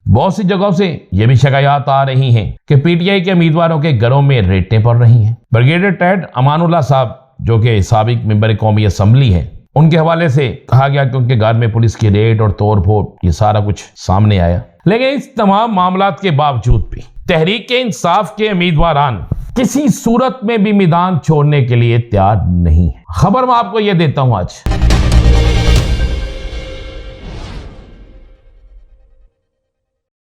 बहुत सी जगहों से ये भी शिकायत आ रही हैं कि पीटीआई के उम्मीदवारों के घरों में रेटें पड़ रही हैं। ब्रिगेडियर टैड अमानुल्लाह साहब जो कि साबिक मेंबर कौमी असम्बली हैं, उनके हवाले से कहा गया कि उनके घर में पुलिस की रेड और तोड़फोड़ ये सारा कुछ सामने आया। लेकिन इस तमाम मामलात के बावजूद भी तहरीक इंसाफ के उम्मीदवारान किसी सूरत में भी मैदान छोड़ने के लिए तैयार नहीं है। खबर मैं आपको यह देता हूं आज।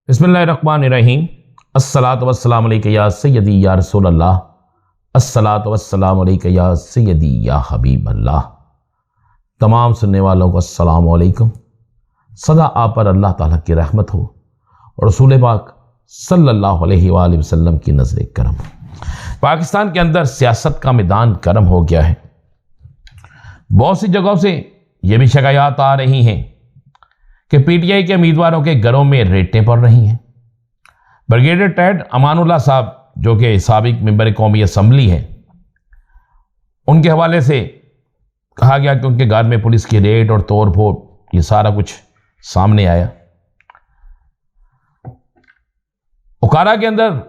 बिस्मिल्लाहिर्रहमानिर्रहीम। अस्सलातु वस्सलामु अलैका या सय्यदी या रसूल अल्लाह। अस्सलातु वस्सलामु अलैका या सय्यदी या हबीब अल्लाह। तमाम सुनने वालों को अस्सलामु अलैकुम। सदा आप पर अल्लाह ताला की रहमत हो और रसूल पाक सल्लल्लाहु अलैहि वसल्लम की नज़र करम। पाकिस्तान के अंदर सियासत का मैदान गर्म हो गया है। बहुत सी जगहों से ये भी शिकायत आ रही हैं कि पीटीआई के उम्मीदवारों के घरों में रेटें पड़ रही हैं। ब्रिगेडियर टैड अमानुल्लाह साहब जो कि साबिक मेंबर कौमी असम्बली हैं, उनके हवाले से कहा गया कि उनके घर में पुलिस की रेड और तोड़फोड़ ये सारा कुछ सामने आया। उकारा के अंदर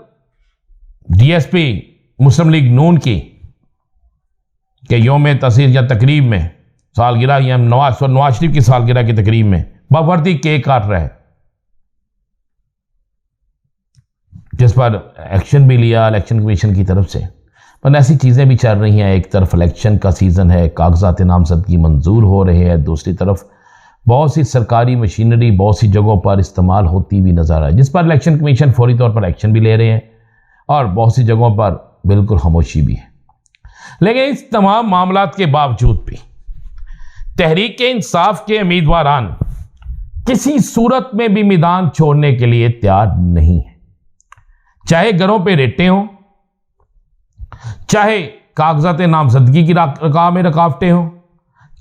डीएसपी मुस्लिम लीग नून की के योम तसीस या तकरीब में सालगिरह या नवाज शरीफ की सालगिरह की तकरीब में बावर्दी केक काट रहा है, जिस पर एक्शन भी लिया इलेक्शन कमीशन की तरफ से। पर ऐसी चीज़ें भी चल रही हैं। एक तरफ इलेक्शन का सीज़न है, कागजात नामजदगी मंजूर हो रहे हैं, दूसरी तरफ बहुत सी सरकारी मशीनरी बहुत सी जगहों पर इस्तेमाल होती भी नज़र आ रही है, जिस पर इलेक्शन कमीशन फौरी तौर पर एक्शन भी ले रहे हैं और बहुत सी जगहों पर बिल्कुल खामोशी भी है। लेकिन इस तमाम मामलात के बावजूद भी तहरीक इंसाफ के उम्मीदवारान किसी सूरत में भी मैदान छोड़ने के लिए तैयार नहीं है। चाहे घरों पे रेटें हों, चाहे कागजात नामजदगी की राह में रुकावटें हों,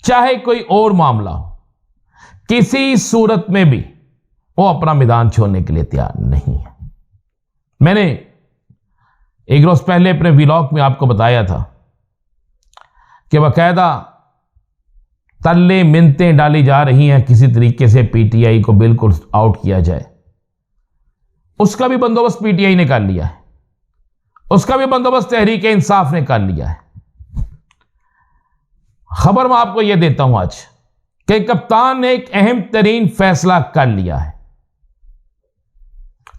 चाहे कोई और मामला हो, किसी सूरत में भी वो अपना मैदान छोड़ने के लिए तैयार नहीं है। मैंने एक रोज पहले अपने व्लॉग में आपको बताया था कि बाकायदा तल्ले मिन्नतें डाली जा रही हैं किसी तरीके से पीटीआई को बिल्कुल आउट किया जाए। उसका भी बंदोबस्त पीटीआई ने कर लिया है, उसका भी बंदोबस्त तहरीक इंसाफ ने कर लिया है। खबर मैं आपको यह देता हूं आज कि कप्तान ने एक अहम तरीन फैसला कर लिया है।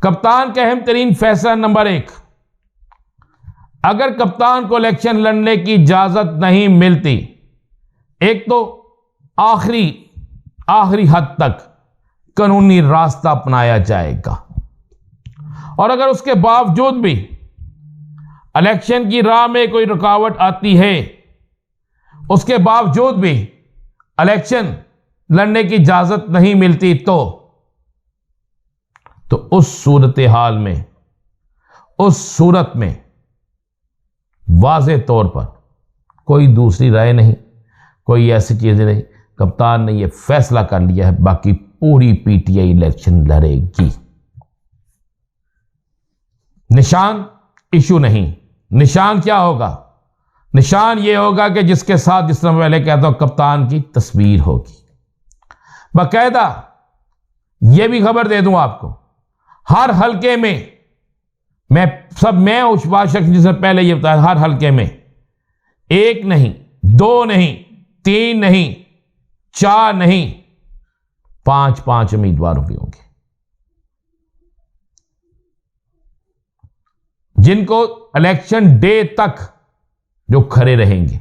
कप्तान का अहम तरीन फैसला नंबर 1, अगर कप्तान को इलेक्शन लड़ने की इजाजत नहीं मिलती, एक तो आखिरी हद तक कानूनी रास्ता अपनाया जाएगा, और अगर उसके बावजूद भी इलेक्शन की राह में कोई रुकावट आती है, उसके बावजूद भी इलेक्शन लड़ने की इजाजत नहीं मिलती, तो उस सूरत हाल में, उस सूरत में वाज़े तौर पर कोई दूसरी राय नहीं, कोई ऐसी चीजें नहीं। कप्तान ने यह फैसला कर लिया है, बाकी पूरी पीटीआई इलेक्शन लड़ेगी। निशान इशू नहीं। निशान क्या होगा? निशान यह होगा कि जिसके साथ, जिस तरह पहले कहता हूं, कप्तान की तस्वीर होगी। बाकायदा यह भी खबर दे दूं आपको, हर हलके में मैं उस जिसने पहले यह बताया, हर हलके में 1 नहीं, 2 नहीं, 3 नहीं, 4 नहीं, 5 उम्मीदवार भी होंगे जिनको इलेक्शन डे तक जो खड़े रहेंगे,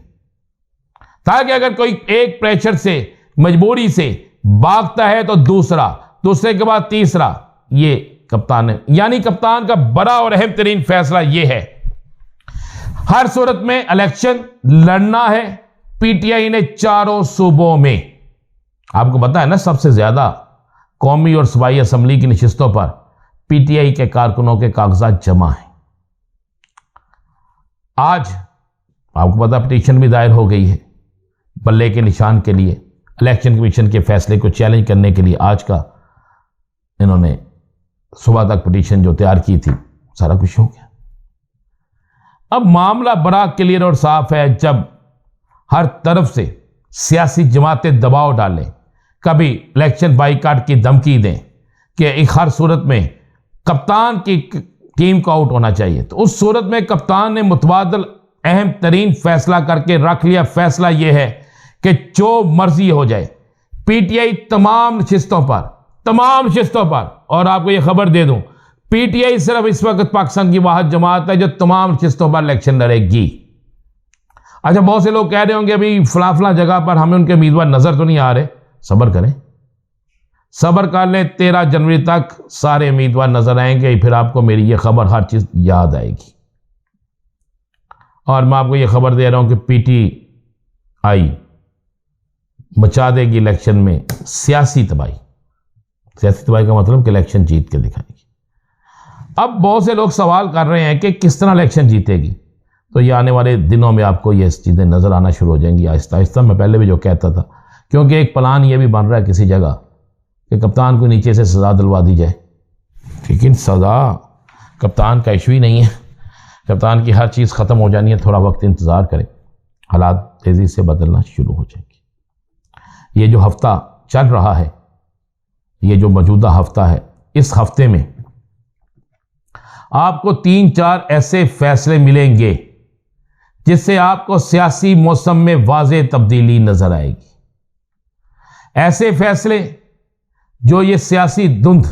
ताकि अगर कोई एक प्रेशर से, मजबूरी से भागता है तो दूसरे के बाद तीसरा। ये कप्तान है, यानी कप्तान का बड़ा और अहम तरीन फैसला यह है, हर सूरत में इलेक्शन लड़ना है। पीटीआई ने चारों सूबों में, आपको पता है ना, सबसे ज्यादा कौमी और सूबाई असम्बली की नशिस्तों पर पीटीआई के कारकुनों के कागजात जमा हैं। आज आपको पता पिटीशन भी दायर हो गई है बल्ले के निशान के लिए, इलेक्शन कमीशन के फैसले को चैलेंज करने के लिए। आज का इन्होंने सुबह तक पिटीशन जो तैयार की थी, सारा कुछ हो गया। अब मामला बड़ा क्लियर और साफ है। जब हर तरफ से सियासी जमातें दबाव डालें, कभी इलेक्शन बाइकाट की धमकी दें, कि एक हर सूरत में कप्तान की टीम को आउट होना चाहिए, तो उस सूरत में कप्तान ने मुतबादल अहम तरीन फैसला करके रख लिया। फैसला यह है कि जो मर्जी हो जाए, पीटीआई तमाम नशिस्तों पर, और आपको यह खबर दे दूं, पीटीआई सिर्फ इस वक्त पाकिस्तान की वाहिद जमात है जो तमाम नशिस्तों पर इलेक्शन लड़ेगी। अच्छा, बहुत से लोग कह रहे होंगे अभी फला जगह पर हमें उनके उम्मीदवार नजर तो नहीं आ रहे। सब्र करें, सब्र कर लें, 13 जनवरी तक सारे उम्मीदवार नजर आएंगे, फिर आपको मेरी ये खबर हर चीज याद आएगी। और मैं आपको ये खबर दे रहा हूं कि पीटीआई मचा देगी इलेक्शन में सियासी तबाही। सियासी तबाही का मतलब कि इलेक्शन जीत के दिखाएगी। अब बहुत से लोग सवाल कर रहे हैं कि किस तरह इलेक्शन जीतेगी, तो ये आने वाले दिनों में आपको ये चीज़ें नज़र आना शुरू हो जाएंगी आहिस्ता आहिस्ता। मैं पहले भी जो कहता था, क्योंकि एक प्लान ये भी बन रहा है किसी जगह कि कप्तान को नीचे से सज़ा दिलवा दी जाए, लेकिन सज़ा कप्तान का इशू ही नहीं है। कप्तान की हर चीज़ ख़त्म हो जानी है, थोड़ा वक्त इंतज़ार करें, हालात तेज़ी से बदलना शुरू हो जाएंगे। ये जो हफ्ता चल रहा है, ये जो मौजूदा हफ्ता है, इस हफ्ते में आपको 3-4 ऐसे फैसले मिलेंगे जिससे आपको सियासी मौसम में वाज़ेह तब्दीली नजर आएगी। ऐसे फैसले जो ये सियासी धुंध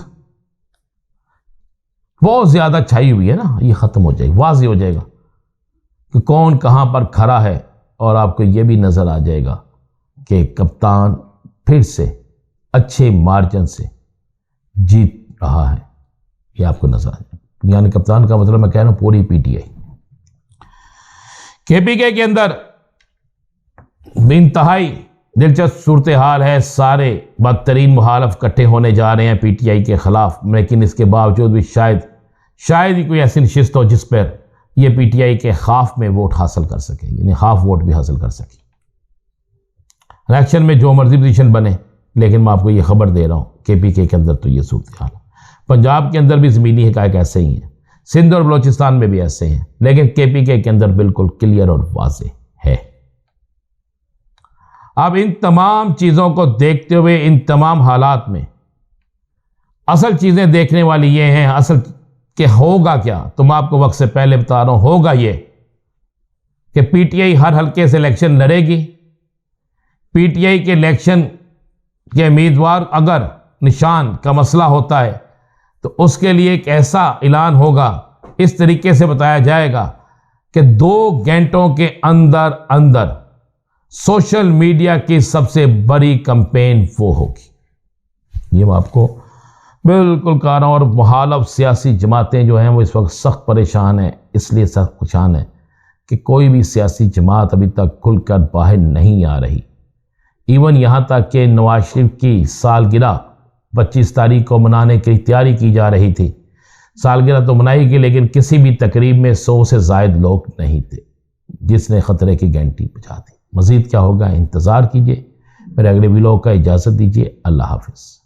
बहुत ज्यादा छाई हुई है ना, ये खत्म हो जाएगी, वाज़ेह हो जाएगा कि कौन कहां पर खड़ा है, और आपको ये भी नजर आ जाएगा कि कप्तान फिर से अच्छे मार्जिन से जीत रहा है। ये आपको नजर आ जाएगा। यानी कप्तान का मतलब मैं कह रहा हूं पूरी पीटीआई। केपीके के अंदर इंतहाई दिलचस्प सूरत हाल है। सारे बदतरीन मुखालिफ इकट्ठे होने जा रहे हैं पीटीआई के खिलाफ, लेकिन इसके बावजूद भी शायद ही कोई ऐसी नशिस्त हो जिस पर यह पीटीआई के खाफ में वोट हासिल कर सके, यानी हाफ वोट भी हासिल कर सके। इलेक्शन में जो मर्जी पोजीशन बने, लेकिन मैं आपको यह खबर दे रहा हूं केपीके के अंदर तो यह सूरत हाल है। पंजाब के अंदर भी ज़मीनी हक़ाइक़ ऐसे ही हैं, सिंध और बलोचिस्तान में भी ऐसे हैं, लेकिन केपीके के अंदर बिल्कुल क्लियर और वाज़ेह है। अब इन तमाम चीज़ों को देखते हुए, इन तमाम हालात में असल चीज़ें देखने वाली ये हैं, असल के होगा क्या, तो मैं आपको वक्त से पहले बता रहा हूं, होगा ये कि पीटीआई हर हल्के से इलेक्शन लड़ेगी। पीटीआई के इलेक्शन के उम्मीदवार अगर निशान का मसला होता है तो उसके लिए एक ऐसा ऐलान होगा, इस तरीके से बताया जाएगा कि 2 घंटों के अंदर सोशल मीडिया की सबसे बड़ी कैंपेन वो होगी। ये मैं आपको बिल्कुल कह रहा हूं। और मुखालिफ सियासी जमातें जो हैं वो इस वक्त सख्त परेशान हैं, इसलिए सख्त परेशान है कि कोई भी सियासी जमात अभी तक खुलकर बाहर नहीं आ रही। इवन यहाँ तक कि नवाज शरीफ की सालगिरह 25 तारीख को मनाने की तैयारी की जा रही थी। सालगिरह तो मनाई गई, लेकिन किसी भी तकरीब में 100 से ज़ायद लोग नहीं थे, जिसने ख़तरे की घंटी बजा दी। मज़ीद क्या होगा, इंतज़ार कीजिए। मेरे अगले व्लॉग का इजाज़त दीजिए। अल्लाह हाफ़िज़।